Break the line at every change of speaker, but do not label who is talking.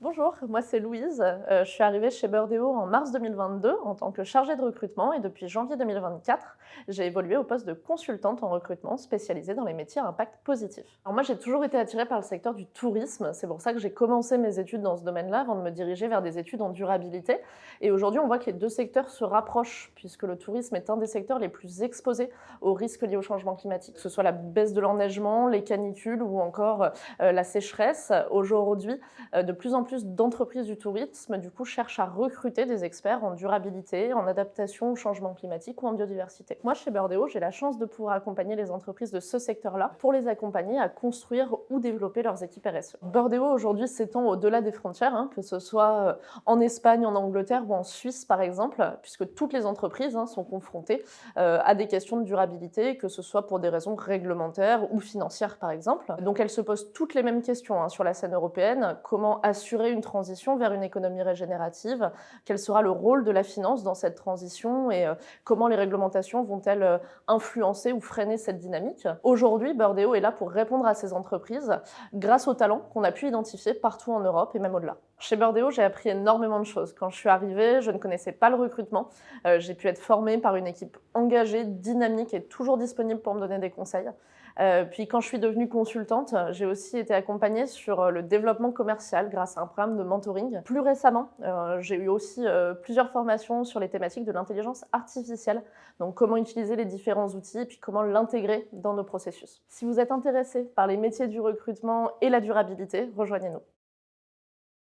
Bonjour, moi c'est Louise. Je suis arrivée chez Birdeo en mars 2022 en tant que chargée de recrutement et depuis janvier 2024, j'ai évolué au poste de consultante en recrutement spécialisée dans les métiers à impact positif. Alors moi j'ai toujours été attirée par le secteur du tourisme, c'est pour ça que j'ai commencé mes études dans ce domaine-là avant de me diriger vers des études en durabilité. Et aujourd'hui on voit que les deux secteurs se rapprochent puisque le tourisme est un des secteurs les plus exposés aux risques liés au changement climatique, que ce soit la baisse de l'enneigement, les canicules ou encore la sécheresse. Aujourd'hui, de plus en plus d'entreprises du tourisme, du coup, cherchent à recruter des experts en durabilité, en adaptation au changement climatique ou en biodiversité. Moi, chez Birdeo, j'ai la chance de pouvoir accompagner les entreprises de ce secteur-là pour les accompagner à construire ou développer leurs équipes RSE. Birdeo, aujourd'hui, s'étend au-delà des frontières, que ce soit en Espagne, en Angleterre ou en Suisse, par exemple, puisque toutes les entreprises sont confrontées à des questions de durabilité, que ce soit pour des raisons réglementaires ou financières, par exemple. Donc, elles se posent toutes les mêmes questions sur la scène européenne. Comment assurer une transition vers une économie régénérative? Quel sera le rôle de la finance dans cette transition et comment les réglementations vont-elles influencer ou freiner cette dynamique? Aujourd'hui, Birdeo est là pour répondre à ces entreprises grâce aux talents qu'on a pu identifier partout en Europe et même au-delà. Chez Birdeo, j'ai appris énormément de choses. Quand je suis arrivée, je ne connaissais pas le recrutement. J'ai pu être formée par une équipe engagée, dynamique et toujours disponible pour me donner des conseils. Puis quand je suis devenue consultante, j'ai aussi été accompagnée sur le développement commercial grâce à un programme de mentoring. Plus récemment, j'ai eu aussi plusieurs formations sur les thématiques de l'intelligence artificielle, donc comment utiliser les différents outils et puis comment l'intégrer dans nos processus. Si vous êtes intéressé par les métiers du recrutement et la durabilité, rejoignez-nous.